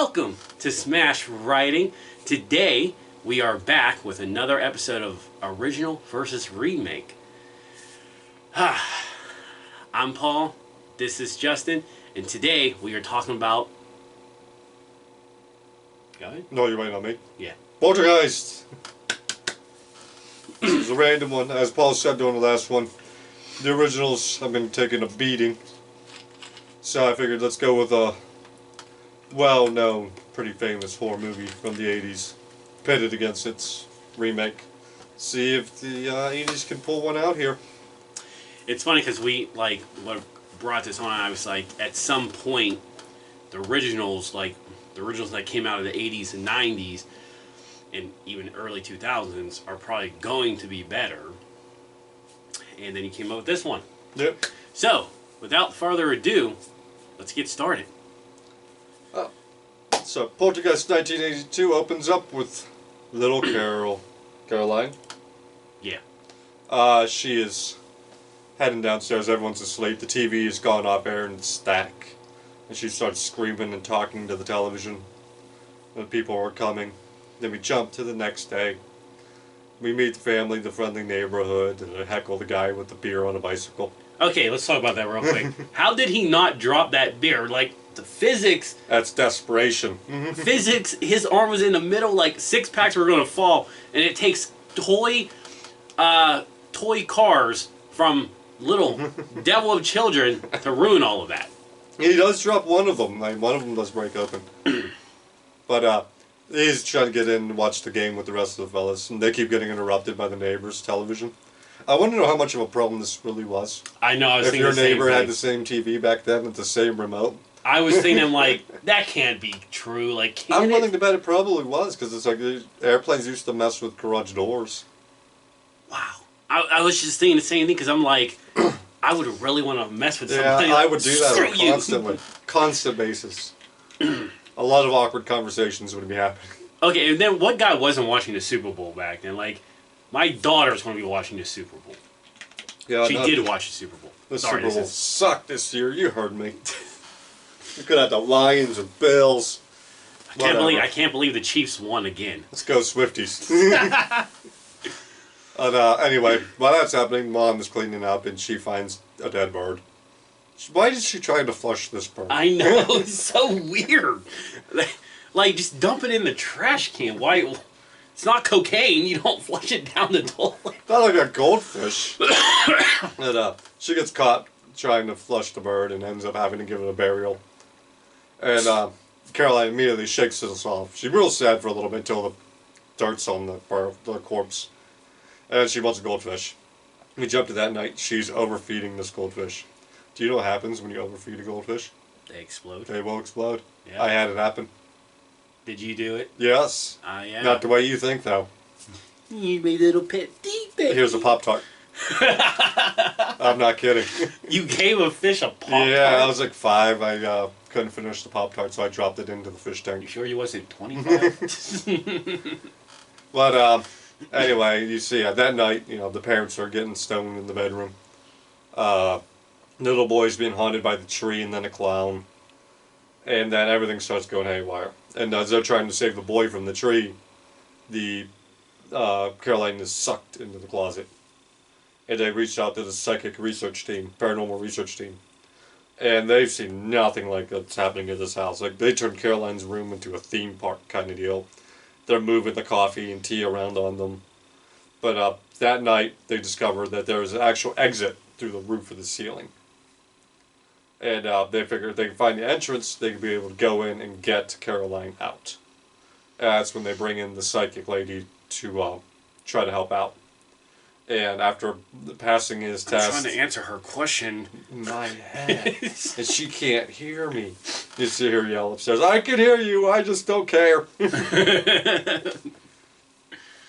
Welcome to Smash Writing. Today we are back with another episode of Original versus Remake. I'm Paul, this is Justin, and today we are talking about... Go ahead. No, you're waiting on me. Yeah. Poltergeist! This is a random one. As Paul said during the last one, the originals have been taking a beating. So I figured let's go with a well-known, pretty famous horror movie from the 80s, pitted against its remake. See if the 80s can pull one out here. It's funny because what brought this on, I was like, at some point, the originals that came out of the 80s and 90s, and even early 2000s, are probably going to be better. And then you came up with this one. Yep. So, without further ado, let's get started. So, Poltergeist 1982 opens up with little Caroline. Yeah. She is heading downstairs. Everyone's asleep. The TV has gone off air and it's static. And she starts screaming and talking to the television. The people are coming. Then we jump to the next day. We meet the family, the friendly neighborhood, and heckle the guy with the beer on a bicycle. Okay, let's talk about that real quick. How did he not drop that beer? Like, the physics... That's desperation. Physics, his arm was in the middle, like, 6 packs were going to fall, and it takes toy cars from little devil of children to ruin all of that. He does drop one of them. One of them does break open. But, he's trying to get in and watch the game with the rest of the fellas, and they keep getting interrupted by the neighbor's television. I want to know how much of a problem this really was. I know, I was thinking if your neighbor had the same TV back then with the same remote. I was thinking, like, that can't be true. Like, I'm willing to bet it probably was, because it's like airplanes used to mess with garage doors. Wow. I was just thinking the same thing, because I'm like, I would really want to mess with somebody. Yeah, I would do that on a constant basis. A lot of awkward conversations would be happening. Okay, and then what guy wasn't watching the Super Bowl back then? Like, my daughter's going to be watching the Super Bowl. Yeah, she did watch the Super Bowl. The Super Bowl sucked this year. You heard me. You could have the Lions and Bills. I can't believe the Chiefs won again. Let's go Swifties. Anyway, while that's happening, Mom is cleaning up and she finds a dead bird. Why is she trying to flush this bird? I know, it's so weird. Like, just dump it in the trash can. Why? It's not cocaine. You don't flush it down the toilet. Not like a goldfish. And, she gets caught trying to flush the bird and ends up having to give it a burial. And Caroline immediately shakes this off. She's real sad for a little bit until the dirt's on the corpse. And she wants a goldfish. We jump to that night. She's overfeeding this goldfish. Do you know what happens when you overfeed a goldfish? They explode. They will explode. Yeah. I had it happen. Did you do it? Yes. Yeah. Not the way you think, though. You made a little pet baby. Here's a Pop-Tart. I'm not kidding. You gave a fish a Pop-Tart? Yeah, I was like 5. I couldn't finish the Pop-Tart, so I dropped it into the fish tank. You sure you wasn't 25? But, anyway, you see, that night, the parents are getting stoned in the bedroom. Little boy's being haunted by the tree and then a clown. And then everything starts going haywire. And as they're trying to save the boy from the tree, Caroline is sucked into the closet. And they reached out to the psychic research team, paranormal research team. And they've seen nothing like that's happening at this house. Like, they turned Caroline's room into a theme park kind of deal. They're moving the coffee and tea around on them. But that night, they discovered that there was an actual exit through the roof of the ceiling. And they figured if they can find the entrance, they could be able to go in and get Caroline out. That's when they bring in the psychic lady to try to help out. And after passing his test... I'm trying to answer her question. In my head. And she can't hear me. You see her yell upstairs, I can hear you, I just don't care.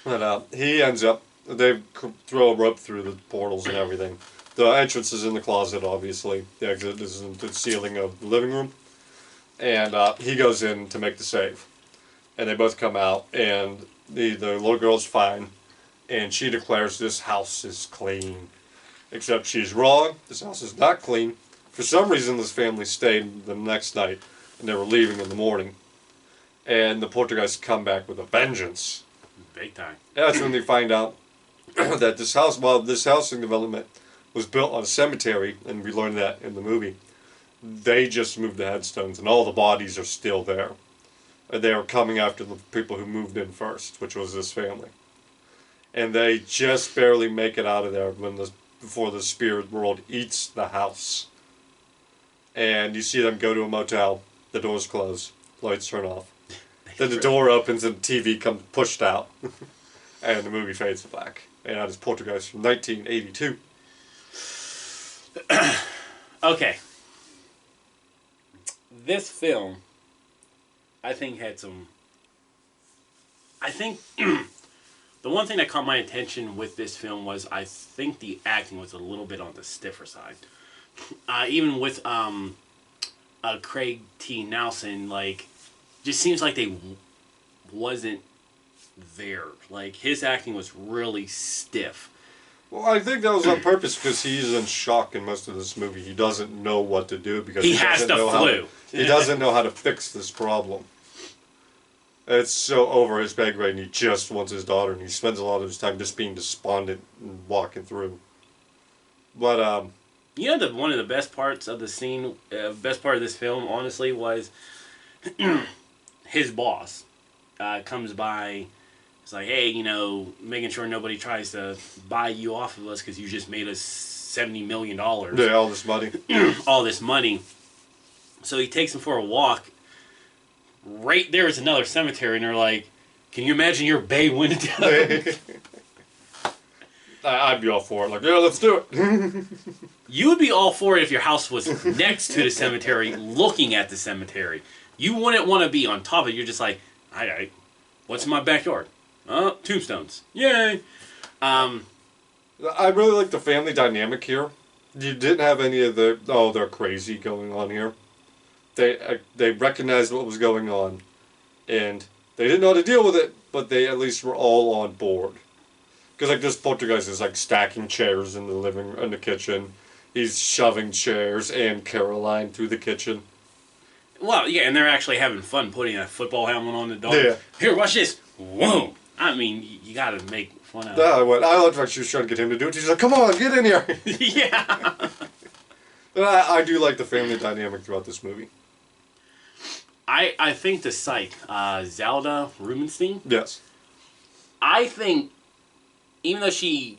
But he ends up... They throw a rope through the portals and everything. The entrance is in the closet, obviously. The exit is in the ceiling of the living room. And he goes in to make the save. And they both come out, and the little girl's fine. And she declares this house is clean. Except she's wrong. This house is not clean. For some reason, this family stayed the next night, and they were leaving in the morning. and the poltergeists come back with a vengeance. Big time. That's when they find out that this housing development was built on a cemetery, and we learned that in the movie. They just moved the headstones, and all the bodies are still there. And they are coming after the people who moved in first, which was this family. And they just barely make it out of there before the spirit world eats the house. And you see them go to a motel, the doors close, lights turn off. Then the door opens and the TV comes pushed out. And the movie fades to black. And that is Poltergeist from 1982. Okay. This film, I think, had some... I think... The one thing that caught my attention with this film was I think the acting was a little bit on the stiffer side. Even with Craig T. Nelson, like, just seems like they wasn't there. Like, his acting was really stiff. Well, I think that was on purpose because he's in shock in most of this movie. He doesn't know what to do because he has the flu. He doesn't know how to fix this problem. It's so over his pay grade, and he just wants his daughter, and he spends a lot of his time just being despondent and walking through. But you know, one of the best parts of the scene, best part of this film, honestly, was his boss comes by. It's like, hey, you know, making sure nobody tries to buy you off of us because you just made us $70 million. Yeah, all this money. All this money. So he takes him for a walk. Right there is another cemetery, and they're like, can you imagine your bay window? I'd be all for it. Like, yeah, let's do it. You would be all for it if your house was next to the cemetery, looking at the cemetery. You wouldn't want to be on top of it. You're just like, all right, what's in my backyard? Tombstones. Yay! I really like the family dynamic here. You didn't have any of the, they're crazy going on here. They recognized what was going on, and they didn't know how to deal with it, but they at least were all on board. Because like this poltergeist is like stacking chairs in the kitchen. He's shoving chairs and Caroline through the kitchen. Well, yeah, and they're actually having fun putting a football helmet on the dog. Yeah. Here, watch this. Whoa! I mean, you got to make fun of it. I liked how she was trying to get him to do it. She's like, "Come on, get in here." Yeah. But I do like the family dynamic throughout this movie. I think the psych, Zelda Rubinstein. Yes. I think, even though she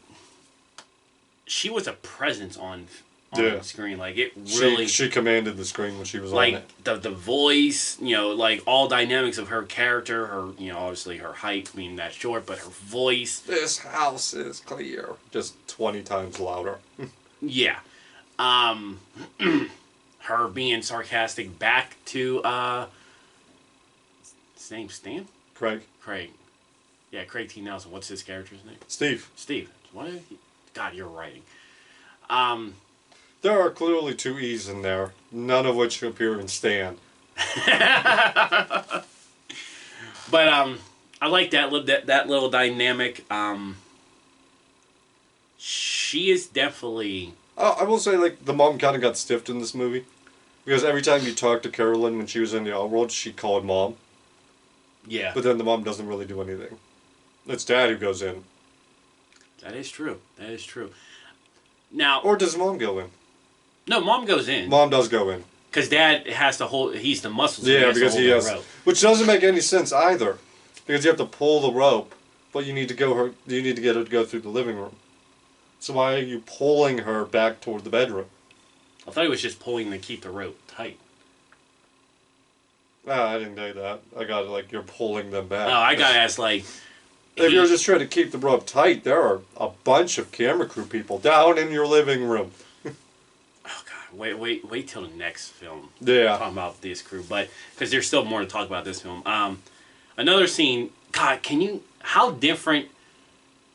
was a presence on the screen, like it really. She commanded the screen when she was like on it. the voice, you know, like all dynamics of her character, her, you know, obviously her height being that short, but her voice. This house is clear. Just 20 times louder. Yeah. Her being sarcastic back to his name Stan? Craig. Yeah, Craig T. Nelson. What's his character's name? Steve. What? God, you're writing. There are clearly two E's in there, none of which appear in Stan. But I like that little dynamic. She is definitely. I will say, like, the mom kind of got stiffed in this movie. Because every time you talk to Carolyn when she was in the outworld, she called Mom. Yeah. But then the mom doesn't really do anything. It's Dad who goes in. That is true. Now. Or does Mom go in? No, Mom goes in. Mom does go in. Because Dad has to hold. He's the muscle. Yeah, because he has. Rope. Which doesn't make any sense either. Because you have to pull the rope, but you need to get her to go through the living room. So why are you pulling her back toward the bedroom? I thought he was just pulling to keep the rope tight. I didn't do that. I got it like you're pulling them back. Oh, I got asked like. If you're just trying to keep the rope tight, there are a bunch of camera crew people down in your living room. Oh God! Wait till the next film. Yeah. Talking about this crew, but because there's still more to talk about this film. Another scene. God, how different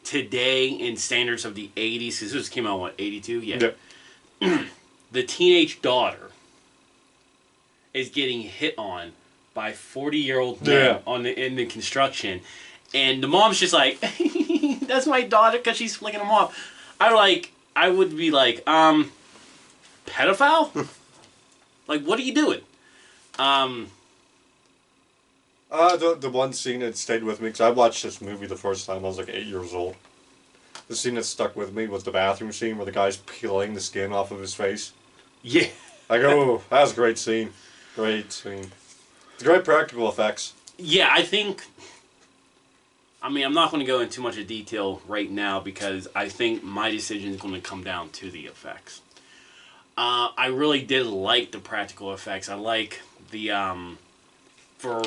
today in standards of the 80s? Because this came out what 82? Yeah. The teenage daughter is getting hit on by 40-year-old men in the construction, and the mom's just like, "That's my daughter," because she's flicking them off. I would be like, pedophile? Like, what are you doing? The one scene that stayed with me, because I watched this movie the first time I was like 8 years old. The scene that stuck with me was the bathroom scene where the guy's peeling the skin off of his face. Yeah. I go, oh, that was a great scene. Great scene. It's great practical effects. Yeah, I think... I mean, I'm not going to go into too much of detail right now because I think my decision is going to come down to the effects. I really did like the practical effects. I like the... for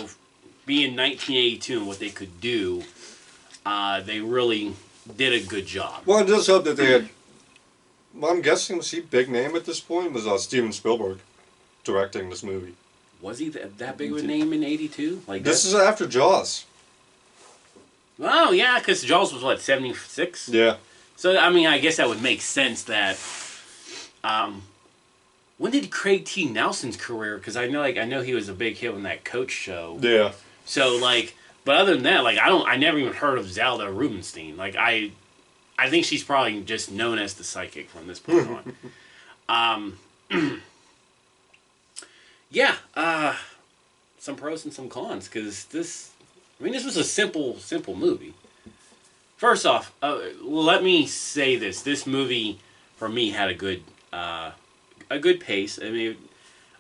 being 1982 and what they could do, they really did a good job. Well, it does help that they had... Well, I'm guessing, was he big name at this point? Was Steven Spielberg directing this movie. Was he that big of a name in 82? Like this is after Jaws. Oh, yeah, because Jaws was, what, 76? Yeah. So, I mean, I guess that would make sense that... when did Craig T. Nelson's career... Because I know he was a big hit on that Coach show. Yeah. So, like... But other than that, like, I never even heard of Zelda Rubinstein. Like, I think she's probably just known as the psychic from this point on. Yeah, some pros and some cons, because this was a simple movie. First off, let me say this. This movie, for me, had a good pace. I mean,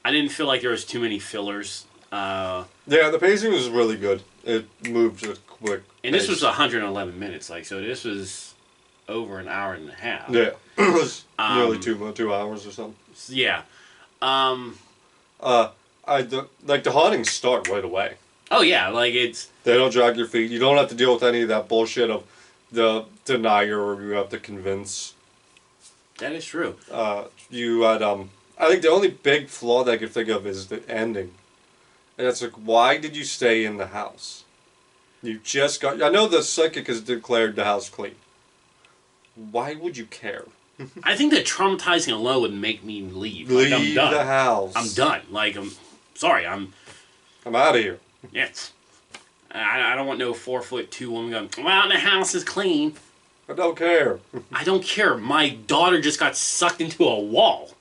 I didn't feel like there was too many fillers. Yeah, the pacing was really good. It moved at a quick And this was 111 minutes, like, so this was over an hour and a half. Yeah, it was nearly 2 hours or something. Yeah. Like the hauntings start right away. Oh yeah, like it's... They don't drag your feet. You don't have to deal with any of that bullshit of the denier or you have to convince. That is true. You had I think the only big flaw that I could think of is the ending. And it's like, why did you stay in the house? You just got... I know the psychic has declared the house clean. Why would you care? I think that traumatizing alone would make me leave. Leave like, I'm done. the house. I'm done. Like, I'm sorry. I'm out of here. Yes. I don't want no 4'2" woman going, well, the house is clean. I don't care. I don't care. My daughter just got sucked into a wall.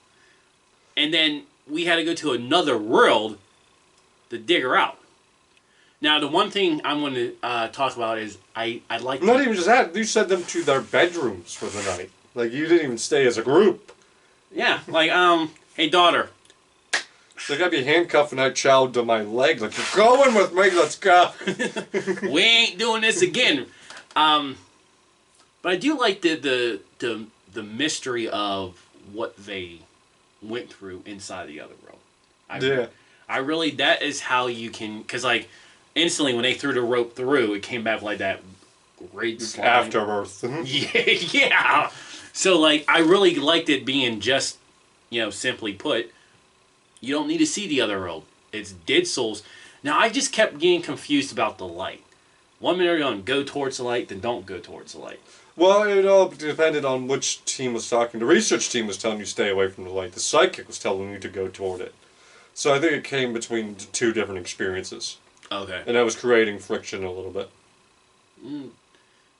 And then we had to go to another world to dig her out. Now, the one thing I'm going to talk about is I'd like... Not even just that. You sent them to their bedrooms for the night. Like, you didn't even stay as a group. Yeah, like, hey, daughter. So I gotta be handcuffing that child to my leg. Like, you're going with me, let's go. We ain't doing this again. But I do like the mystery of what they went through inside the other world. I really, that is how you can, because, like, instantly when they threw the rope through, it came back like that great slime. Afterbirth. Yeah. So, like, I really liked it being just, simply put, you don't need to see the other world. It's dead souls. Now, I just kept getting confused about the light. 1 minute you're going, go towards the light, then don't go towards the light. Well, it all depended on which team was talking. The research team was telling you to stay away from the light. The psychic was telling you to go toward it. So I think it came between two different experiences. Okay. And that was creating friction a little bit.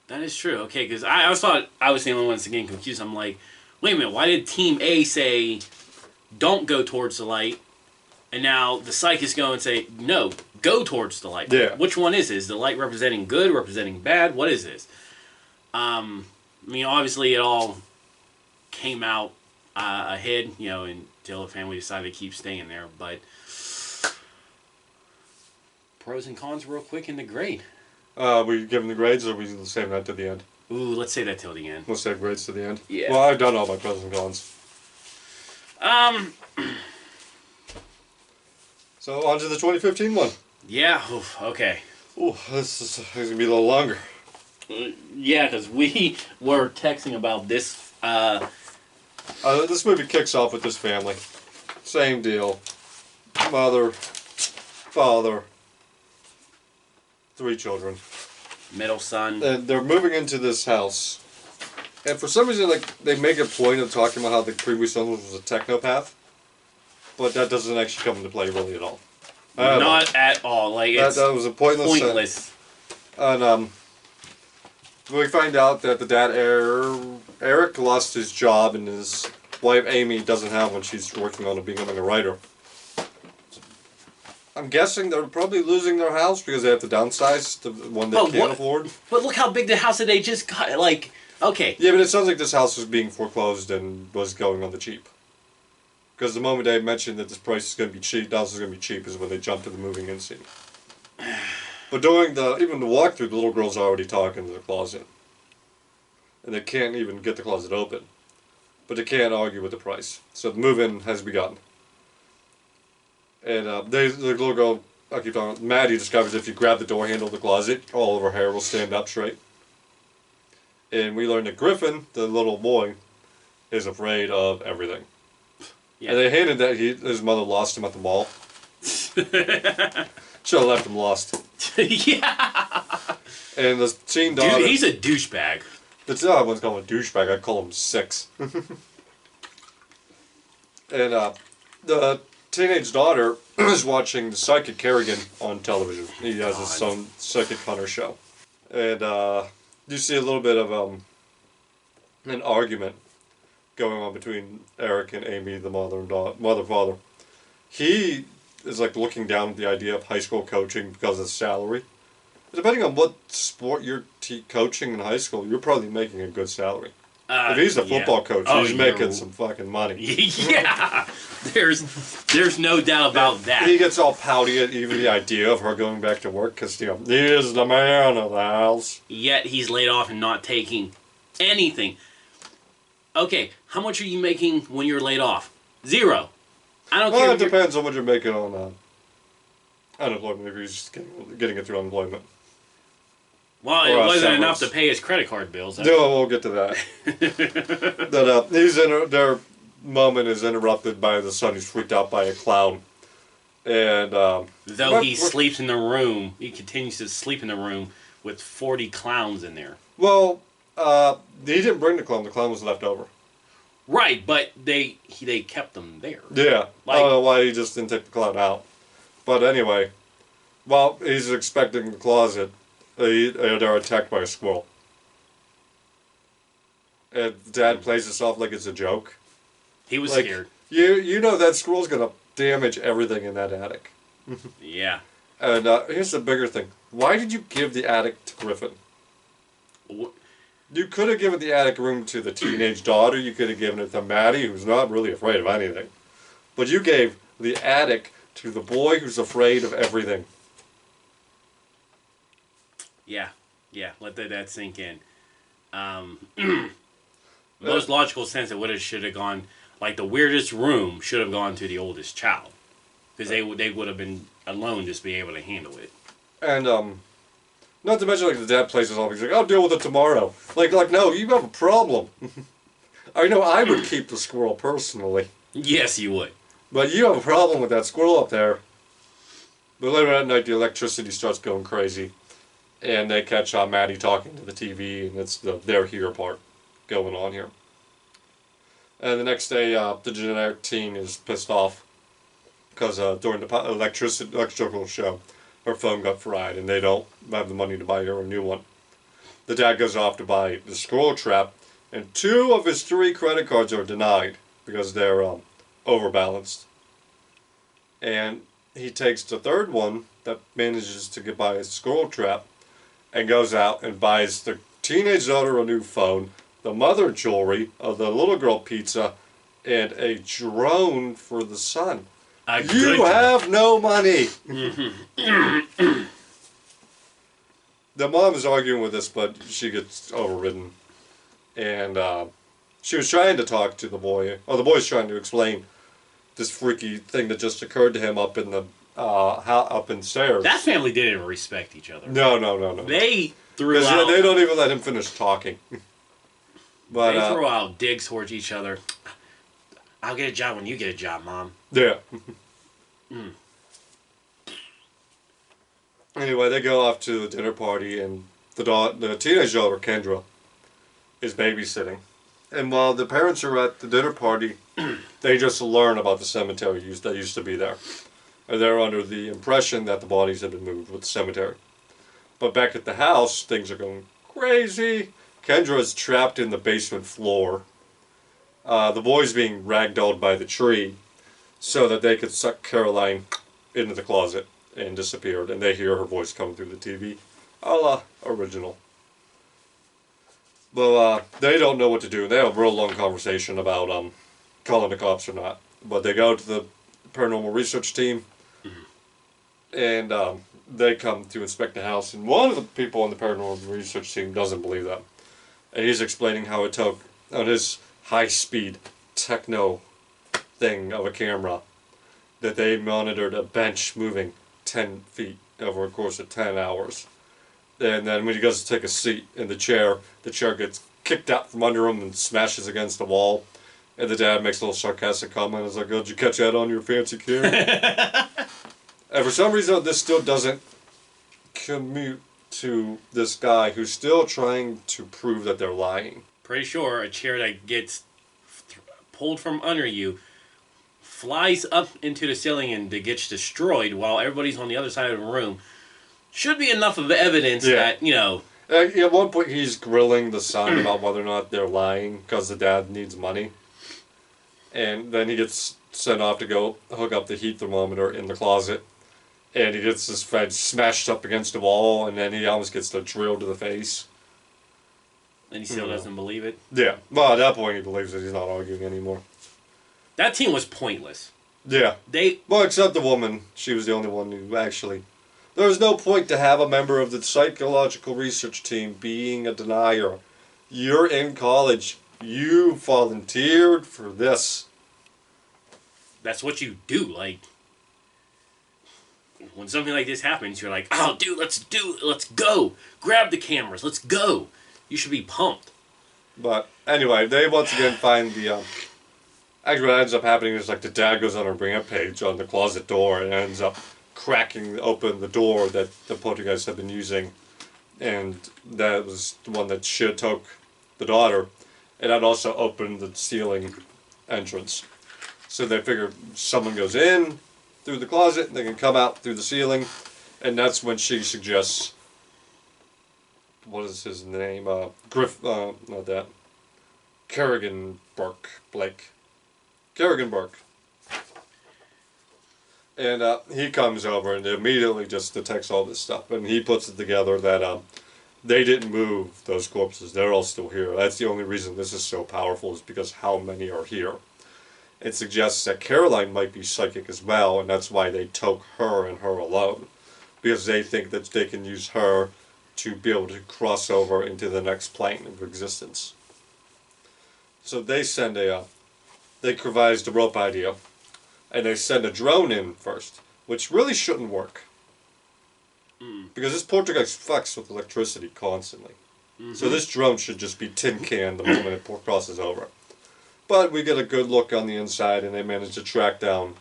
That is true. Okay, because I thought I was the only one that's getting confused. I'm like, wait a minute, why did Team A say, don't go towards the light, and now the psychics go and say, no, go towards the light? Yeah. Which one is this? Is the light representing good, representing bad? What is this? I mean, obviously it all came out ahead, until the family decided to keep staying there, but pros and cons real quick in the grade. We giving the grades, or we saving that to the end? Ooh, let's say that till the end. We'll save grades to the end? Yeah. Well, I've done all my pros and cons. So, on to the 2015 one. Yeah, oof, okay. Ooh, this is going to be a little longer. Yeah, because we were texting about this. This movie kicks off with this family. Same deal. Mother, father, 3 children. Middle son. And they're moving into this house. And for some reason, like, they make a point of talking about how the previous owner was a technopath. But that doesn't actually come into play really at all. Not at all. Like, it's that was a pointless. And we find out that the dad, Eric, lost his job, and his wife, Amy, doesn't have one. She's working on becoming a writer. I I'm guessing they're probably losing their house because they have to downsize to one they can't afford. But look how big the house that they just got. Like, okay. Yeah, but it sounds like this house was being foreclosed and was going on the cheap. Because the moment they mentioned that this price is going to be cheap, the house is going to be cheap, is when they jumped to the moving in scene. But during even the walkthrough, the little girl's already talking to the closet. And they can't even get the closet open. But they can't argue with the price. So the move-in has begun. And the little girl, I keep talking, Maddie discovers if you grab the door handle of the closet, all of her hair will stand up straight. And we learn that Griffin, the little boy, is afraid of everything. Yeah. And they hated that his mother lost him at the mall. Should have left him lost. Yeah. And the teen daughter... Dude, he's a douchebag. That's not everyone's calling him a douchebag. I call him 6. And the teenage daughter is watching the Psychic Kerrigan on television. He has his own Psychic Hunter show. And you see a little bit of an argument going on between Eric and Amy, the mother-father. He is like looking down at the idea of high school coaching because of salary. Depending on what sport you're coaching in high school, you're probably making a good salary. If he's a football coach, he's making some fucking money. Yeah, there's no doubt about that. He gets all pouty at even the idea of her going back to work because, he is the man of the house. Yet he's laid off and not taking anything. Okay, how much are you making when you're laid off? 0. I don't care. Well, it depends on what you're making on unemployment, if you're just getting it through unemployment. Well, it wasn't enough to pay his credit card bills. No, we'll get to that. Their moment is interrupted by the son who's freaked out by a clown. And though he sleeps in the room, he continues to sleep in the room with 40 clowns in there. Well, he didn't bring the clown. The clown was left over. Right, but they kept them there. Yeah, I don't know why he just didn't take the clown out. But anyway, while he's expecting the closet, they're attacked by a squirrel. And Dad plays this off like it's a joke. He was scared. You know that squirrel's going to damage everything in that attic. Yeah. And here's the bigger thing. Why did you give the attic to Griffin? You could have given the attic room to the teenage daughter. You could have given it to Maddie, who's not really afraid of anything. But you gave the attic to the boy who's afraid of everything. Yeah, let that sink in. Most logical sense, it should have gone, like the weirdest room should have gone to the oldest child. Because they would have been alone just be able to handle it. And, not to mention, like, the dad plays this off, he's like, I'll deal with it tomorrow. Like, no, you have a problem. I know I would keep the squirrel personally. Yes, you would. But you have a problem with that squirrel up there. But later that night, the electricity starts going crazy. And they catch Maddie talking to the TV, and it's the "they're here" part going on here. And the next day, the generic teen is pissed off because during the electrical show, her phone got fried, and they don't have the money to buy her a new one. The dad goes off to buy the squirrel trap, and 2 of his 3 credit cards are denied because they're overbalanced. And he takes the 3rd one that manages to get by his squirrel trap, and goes out and buys the teenage daughter a new phone, the mother jewelry, the little girl pizza, and a drone for the son. You have no money! The mom is arguing with this, but she gets overridden. And she was trying to talk to the boy, or the boy's trying to explain this freaky thing that just occurred to him up in the up in stairs. That family didn't respect each other. No. They threw out... They don't even let him finish talking. But, they throw out digs towards each other. I'll get a job when you get a job, Mom. Yeah. Anyway, they go off to the dinner party, and the teenage daughter, Kendra, is babysitting. And while the parents are at the dinner party, they just learn about the cemetery that used to be there. And they're under the impression that the bodies have been moved with the cemetery. But back at the house, things are going crazy. Kendra is trapped in the basement floor. The boy's being ragdolled by the tree so that they could suck Caroline into the closet. and disappeared, and they hear her voice coming through the TV. A la original. But they don't know what to do. They have a real long conversation about calling the cops or not. But they go to the paranormal research team, and they come to inspect the house. And one of the people on the paranormal research team doesn't believe them. And he's explaining how it took, on his high-speed techno thing of a camera, that they monitored a bench moving 10 feet over a course of 10 hours. And then when he goes to take a seat in the chair gets kicked out from under him and smashes against the wall. And the dad makes a little sarcastic comment. He's like, oh, did you catch that on your fancy camera? And for some reason, this still doesn't commute to this guy who's still trying to prove that they're lying. Pretty sure a chair that gets pulled from under you flies up into the ceiling and gets destroyed while everybody's on the other side of the room should be enough of evidence that, you know... At one point, he's grilling the son about whether or not they're lying because the dad needs money. And then he gets sent off to go hook up the heat thermometer in the closet. And he gets his head smashed up against the wall, and then he almost gets the drill to the face. And he still doesn't believe it? Yeah. Well, at that point, he believes that he's not arguing anymore. That team was pointless. Yeah. Well, except the woman. She was the only one who actually... There was no point to have a member of the psychological research team being a denier. You're in college. You volunteered for this. That's what you do. Like, when something like this happens, you're like, oh, dude, let's do it. Let's go. Grab the cameras. Let's go. You should be pumped. But anyway, they once again find the... Actually, what ends up happening is like the dad goes on a bring up page on the closet door and ends up cracking open the door that the Poltergeist had been using, and that was the one that should took the daughter, and that also opened the ceiling entrance. So they figure someone goes in through the closet, and they can come out through the ceiling, and that's when she suggests, what is his name? Not that. Kerrigan Blake. Kerrigan Burke. And he comes over and immediately just detects all this stuff. And he puts it together that they didn't move those corpses. They're all still here. That's the only reason this is so powerful, is because how many are here. It suggests that Caroline might be psychic as well, and that's why they took her and her alone. Because they think that they can use her to be able to cross over into the next plane of existence. So they send they devised a rope idea. And they send a drone in first, which really shouldn't work. Because this Poltergeist fucks with electricity constantly. So this drone should just be tin canned the moment it crosses over. But we get a good look on the inside, and they manage to track down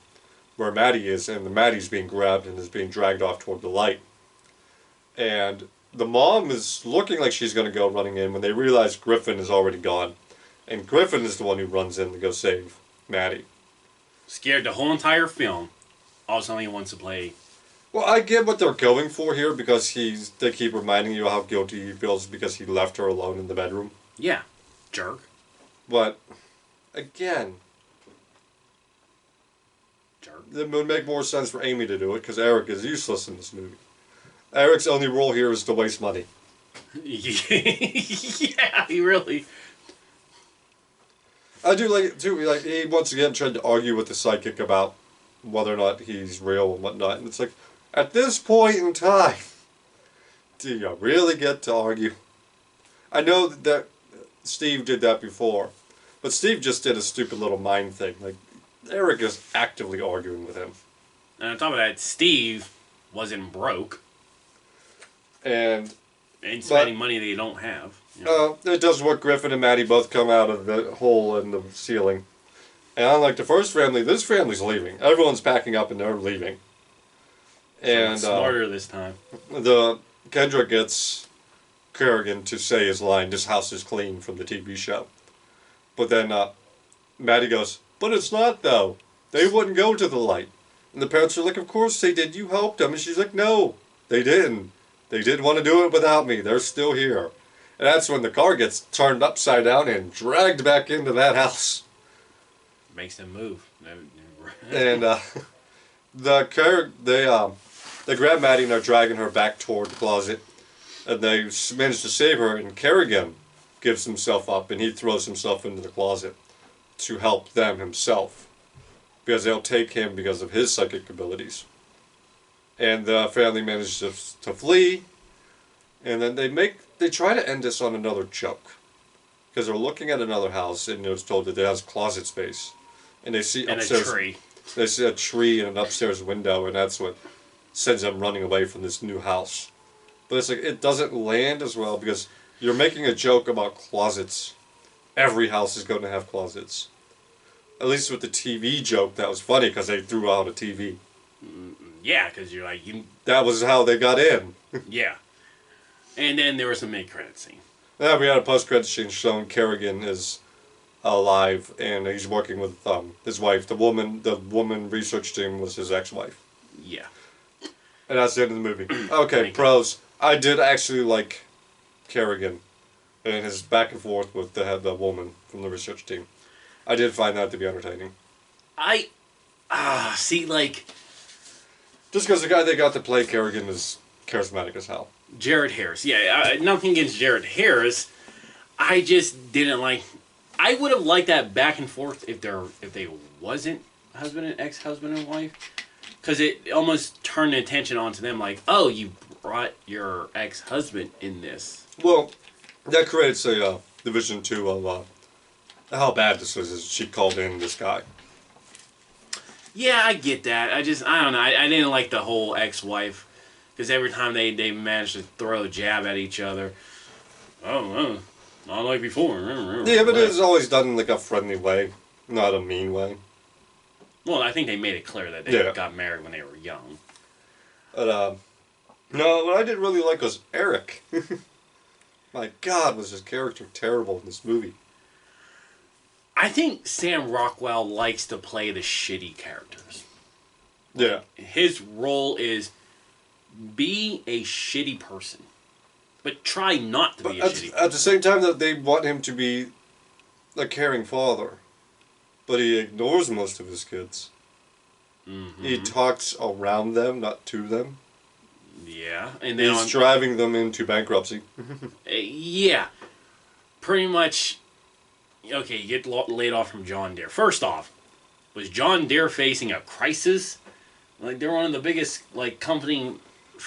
where Maddie is, and Maddie's being grabbed and is being dragged off toward the light. And the mom is looking like she's going to go running in when they realize Griffin is already gone. And Griffin is the one who runs in to go save Maddie. Scared the whole entire film. Also, he wants to play. Well, I get what they're going for here, because they keep reminding you how guilty he feels because he left her alone in the bedroom. Yeah, jerk. But, again, jerk. It would make more sense for Amy to do it, because Eric is useless in this movie. Eric's only role here is to waste money. Yeah, he really... I do like it too. Like, he once again tried to argue with the psychic about whether or not he's real and whatnot. And it's like, at this point in time, do you really get to argue? I know that Steve did that before, but Steve just did a stupid little mind thing. Like, Eric is actively arguing with him. And on top of that, Steve wasn't broke. And spending money that you don't have. You know? It does work. Griffin and Maddie both come out of the hole in the ceiling. And unlike the first family, this family's leaving. Everyone's packing up and they're leaving. And smarter this time. Kendra gets Kerrigan to say his line, "This house is clean," from the TV show. But then Maddie goes, "But it's not, though. They wouldn't go to the light." And the parents are like, "Of course they did. You helped them." And she's like, "No, they didn't. They didn't want to do it without me. They're still here." And that's when the car gets turned upside down and dragged back into that house. Makes them move. And they They grab Maddie and are dragging her back toward the closet. And they manage to save her, and Kerrigan gives himself up, and he throws himself into the closet to help them himself. Because they'll take him because of his psychic abilities. And the family manages to flee. And then they try to end this on another joke. Because they're looking at another house, and it's told that it has closet space. And they see upstairs. And a tree. They see a tree and an upstairs window, and that's what sends them running away from this new house. But it's like, it doesn't land as well because you're making a joke about closets. Every house is going to have closets. At least with the TV joke, that was funny because they threw out a TV. Yeah, because you're like... That was how they got in. Yeah. And then there was a mid-credit scene. Yeah, we had a post-credit scene showing Kerrigan is alive and he's working with his wife. The woman research team was his ex-wife. Yeah. And that's the end of the movie. Okay, pros. I did actually like Kerrigan and his back and forth with the woman from the research team. I did find that to be entertaining. See, like... Just because the guy they got to play Kerrigan is charismatic as hell. Jared Harris. Yeah, nothing against Jared Harris. I just didn't like... I would have liked that back and forth if they wasn't husband and ex-husband and wife. Because it almost turned the attention onto them like, oh, you brought your ex-husband in this. Well, that creates a division two of how bad this was as she called in this guy. Yeah, I get that. I don't know. I didn't like the whole ex-wife. Because every time they managed to throw a jab at each other. Oh, not like before. Yeah, but it's always done in like a friendly way. Not a mean way. Well, I think they made it clear that they got married when they were young. But, no, what I did really like was Eric. My God, was his character terrible in this movie. I think Sam Rockwell likes to play the shitty characters. Yeah. His role is be a shitty person. But try not to be a shitty person. At the same time that they want him to be a caring father. But he ignores most of his kids. Mm-hmm. He talks around them, not to them. Yeah. And then he's driving them into bankruptcy. Yeah. Pretty much, okay, you get laid off from John Deere. First off, was John Deere facing a crisis? Like, they're one of the biggest, like, company...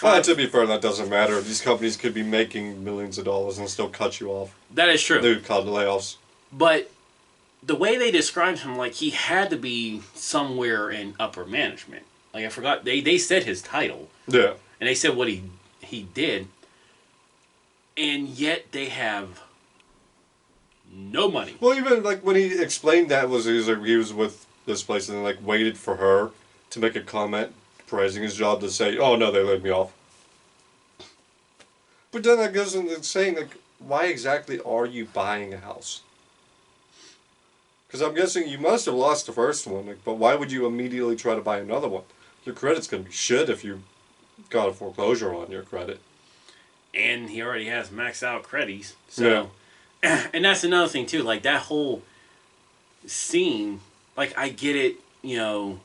Well, to be fair, that doesn't matter. These companies could be making millions of dollars and still cut you off. That is true. They would call the layoffs. But the way they described him, like, he had to be somewhere in upper management. Like, I forgot, they said his title. Yeah. And they said what he did. And yet they have no money. Well, even, like, when he explained that, he was with this place and, like, waited for her to make a comment praising his job to say, oh, no, they laid me off. But then that goes into saying, like, why exactly are you buying a house? Because I'm guessing you must have lost the first one, like, but why would you immediately try to buy another one? Your credit's going to be shit if you got a foreclosure on your credit. And he already has maxed out credits. So, yeah. And that's another thing, too. Like, that whole scene, like, I get it, you know,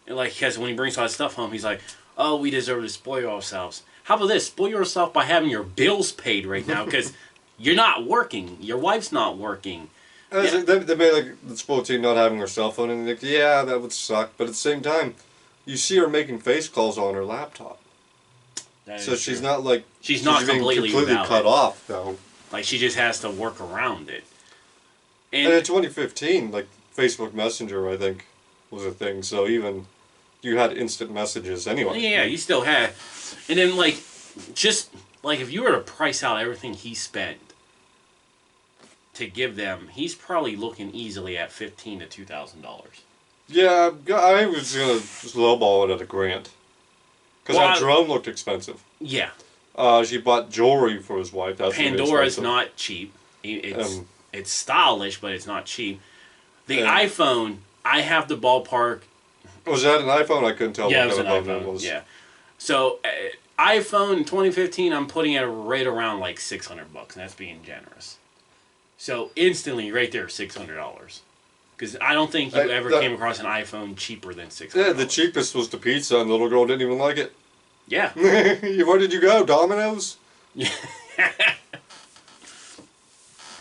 like, because when he brings all his stuff home, he's like, oh, we deserve to spoil ourselves. How about this? Spoil yourself by having your bills paid right now, because you're not working. Your wife's not working. Yeah. They made, like, the spoiled teen not having her cell phone, and like, yeah, that would suck. But at the same time, you see her making face calls on her laptop. So she's not, like... She's not completely cut off, though. Like, she just has to work around it. And in 2015, like, Facebook Messenger, I think, was a thing. So even... You had instant messages anyway. Yeah, you still had. And then, like, just, like, if you were to price out everything he spent to give them, he's probably looking easily at $1,500 to $2,000. Yeah, I was going to just lowball it at $1,000. Because that drone looked expensive. Yeah. She bought jewelry for his wife. That's Pandora's not cheap. It's stylish, but it's not cheap. The iPhone, I have the ballpark... Was that an iPhone? I couldn't tell. Yeah, it was an iPhone. It was. Yeah. So, iPhone in 2015, I'm putting it right around like $600, and that's being generous. So, instantly, right there, $600. Because I don't think you ever came across an iPhone cheaper than $600. Yeah, the cheapest was the pizza, and the little girl didn't even like it. Yeah. Where did you go? Domino's?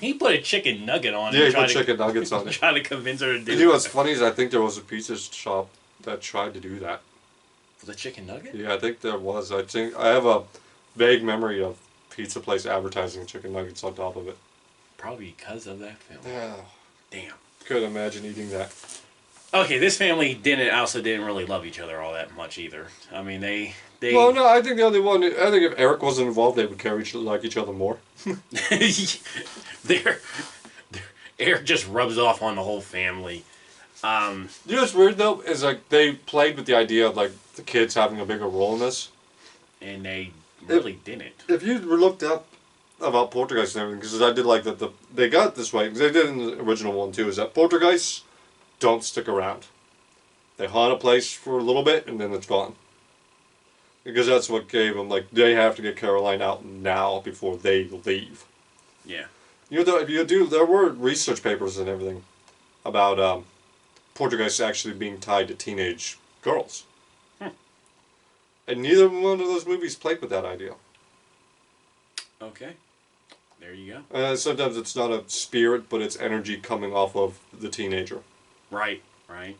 He put a chicken nugget on it. Yeah, and he tried put to chicken nuggets on it. try to convince her to do You know what's funny is I think there was a pizza shop that tried to do that. the chicken nugget. Yeah, I think there was. I think I have a vague memory of pizza place advertising chicken nuggets on top of it. Probably because of that film. Yeah, Damn. couldn't imagine eating that. Okay, this family didn't really love each other all that much either. I mean, they Well, no, I think the only one. I think if Eric wasn't involved, they would like each other more. they're, Eric just rubs off on the whole family. You know what's weird though is like they played with the idea of like the kids having a bigger role in this. And they really didn't. If you looked up about Poltergeist and everything, because I did like that they got it this way, because they did in the original one too, is that Poltergeists don't stick around. They haunt a place for a little bit and then it's gone. Because that's what gave them, like, they have to get Caroline out now before they leave. Yeah. You know, if you do, there were research papers and everything about Poltergeists actually being tied to teenage girls. And neither one of those movies played with that idea. Okay. There you go. Sometimes it's not a spirit, but it's energy coming off of the teenager. Right. Right.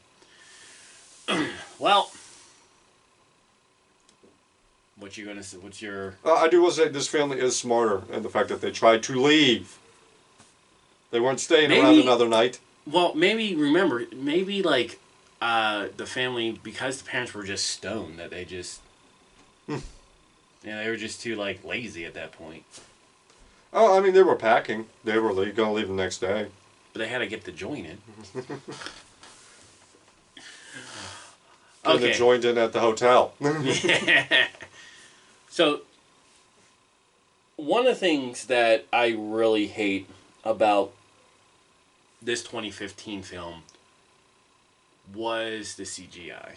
Well, what you gonna say? What's your? I do want to say this family is smarter in the fact that they tried to leave. They weren't staying around another night. Well, maybe remember, maybe like the family, because the parents were just stoned, that they just, they were just too like lazy at that point. Oh, I mean, they were packing. They were going to leave the next day. But they had to get the joint in. And they joined in at the hotel. So, one of the things that I really hate about this 2015 film was the CGI.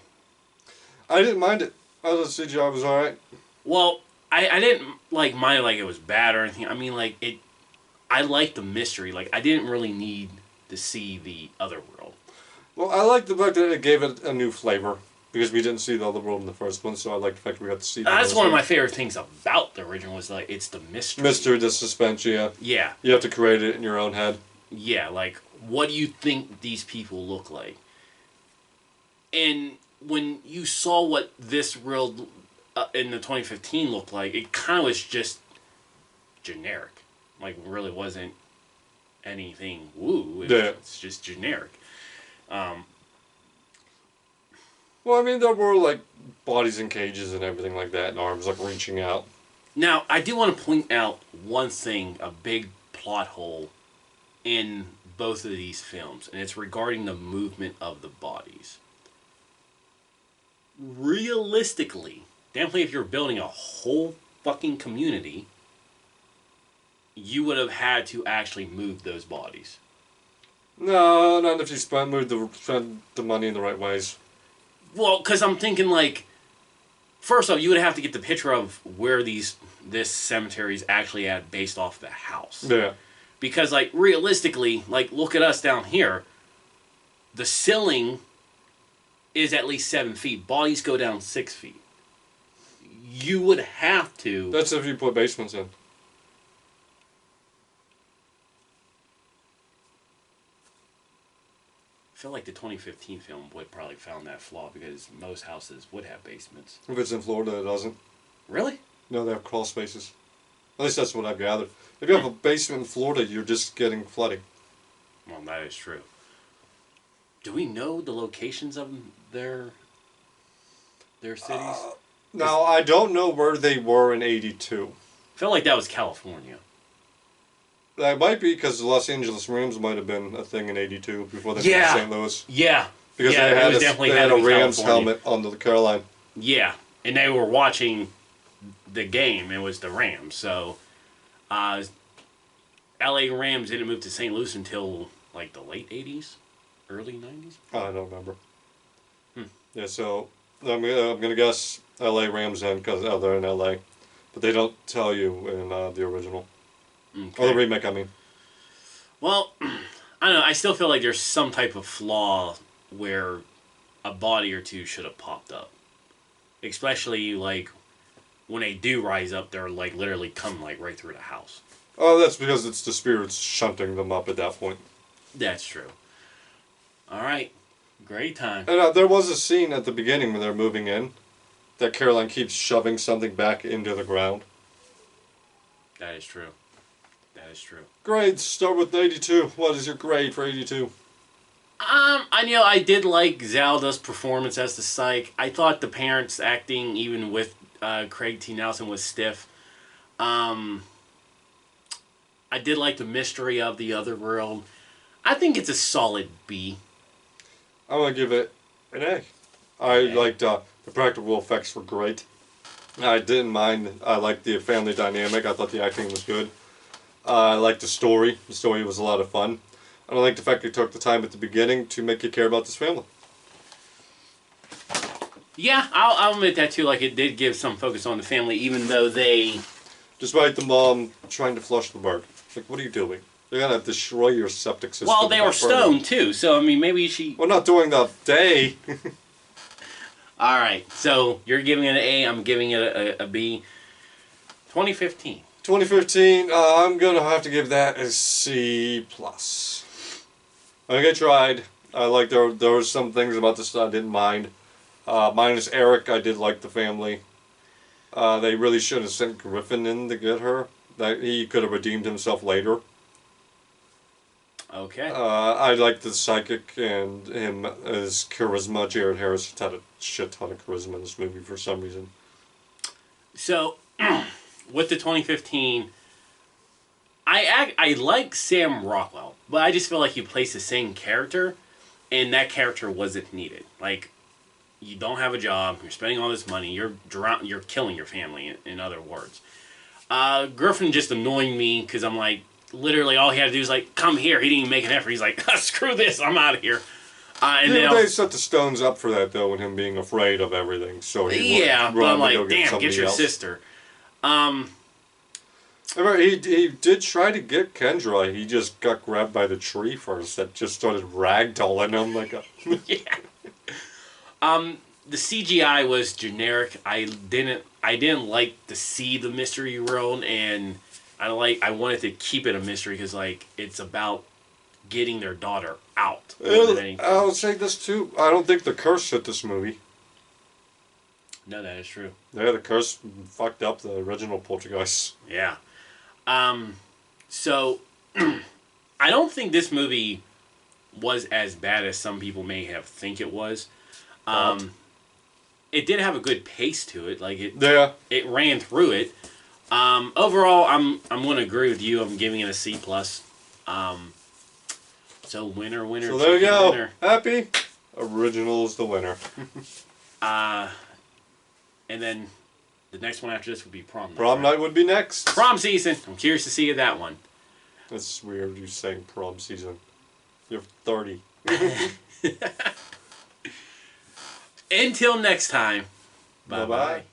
I didn't mind it. I thought the CGI was alright. Well, I didn't like mind it like it was bad or anything. I mean, like, I liked the mystery. Like, I didn't really need to see the other world. Well, I like the fact that it gave it a new flavor. Because we didn't see the other world in the first one, so I like the fact we got to see That's one of my favorite things about the original, was like, it's the mystery. Mystery, the suspense, yeah. Yeah. You have to create it in your own head. Yeah, like, what do you think these people look like? And when you saw what this world in the 2015 looked like, it kind of was just generic. Like, really wasn't anything woo. It's just generic. Well, I mean, there were, like, bodies in cages and everything like that, and arms, like, reaching out. Now, I do want to point out one thing, a big plot hole in both of these films, and it's regarding the movement of the bodies. Realistically, definitely if you're building a whole fucking community, you would have had to actually move those bodies. No, not if you spend the money in the right ways. Well, because I'm thinking, like, first off, you would have to get the picture of where this cemetery is actually at based off the house. Yeah. Because, like, realistically, like, look at us down here. The ceiling is at least 7 feet. Bodies go down 6 feet. You would have to... That's if you put basements in. I feel like the 2015 film would probably found that flaw because most houses would have basements. If it's in Florida, it doesn't. Really? No, they have crawl spaces. At least that's what I've gathered. If you have a basement in Florida, you're just getting flooding. Well, that is true. Do we know the locations of their cities? Now, I don't know where they were in '82. I feel like that was California. That might be because the Los Angeles Rams might have been a thing in '82 before they went to St. Louis. Yeah. Because they had a Rams helmet on the Caroline. Yeah, and they were watching the game. It was the Rams. So, L.A. Rams didn't move to St. Louis until, like, the late 80s? Early 90s? I don't remember. Yeah, so I'm gonna guess L.A. Rams then because they're in L.A. But they don't tell you in the original. Okay. Or the remake, I mean. Well, I don't know. I still feel like there's some type of flaw where a body or two should have popped up. Especially, like, when they do rise up, they're like literally come like right through the house. Oh, that's because it's the spirits shunting them up at that point. That's true. All right, great time. And there was a scene at the beginning when they're moving in that Caroline keeps shoving something back into the ground. That is true. That is true. Grades, start with 82. What is your grade for 82? I did like Zelda's performance as the psych. I thought the parents acting, even with Craig T. Nelson, was stiff. I did like the mystery of the other world. I think it's a solid B. I'm going to give it an A. I liked the practical effects were great. I didn't mind. I liked the family dynamic. I thought the acting was good. I liked the story. The story was a lot of fun. And I liked the fact they took the time at the beginning to make you care about this family. Yeah, I'll admit that too. Like, it did give some focus on the family, even though they... Despite the mom trying to flush the bird. Like, what are you doing? They're going to destroy your septic system. Well, they were stoned too, so I mean, maybe she... Well, not during the day. Alright, so you're giving it an A, I'm giving it a B. 2015. 2015, I'm going to have to give that a C+. I think I tried. I like there were some things about this that I didn't mind. Minus Eric, I did like the family. They really should have sent Griffin in to get her. That he could have redeemed himself later. Okay. I liked the psychic and him as charisma. Jared Harris had a shit ton of charisma in this movie for some reason. So, with the 2015, I like Sam Rockwell, but I just feel like he plays the same character, and that character wasn't needed. Like, you don't have a job, you're spending all this money, you're killing your family, in other words. Griffin just annoying me, because I'm like, literally all he had to do is like, come here. He didn't even make an effort. He's like, screw this, I'm out of here. And then they set the stones up for that though, and him being afraid of everything. So he but I'm like, damn, get your sister. He did try to get Kendra. He just got grabbed by the tree first. That just started ragdolling him like a. Yeah. The CGI was generic. I didn't like to see the mystery world, and I wanted to keep it a mystery because like it's about getting their daughter out. I'll say this too. I don't think the curse hit this movie. No, that is true. Yeah, the curse fucked up the original Poltergeist. Yeah. So I don't think this movie was as bad as some people may have think it was. It did have a good pace to it. Like it ran through it. Overall, I'm going to agree with you. I'm giving it a C+. So winner. So there you go. Winner. Happy? Original's the winner. And then the next one after this would be prom night. Prom night would be next. Prom season. I'm curious to see that one. That's weird you saying prom season. You're 30. Until next time. Bye-bye.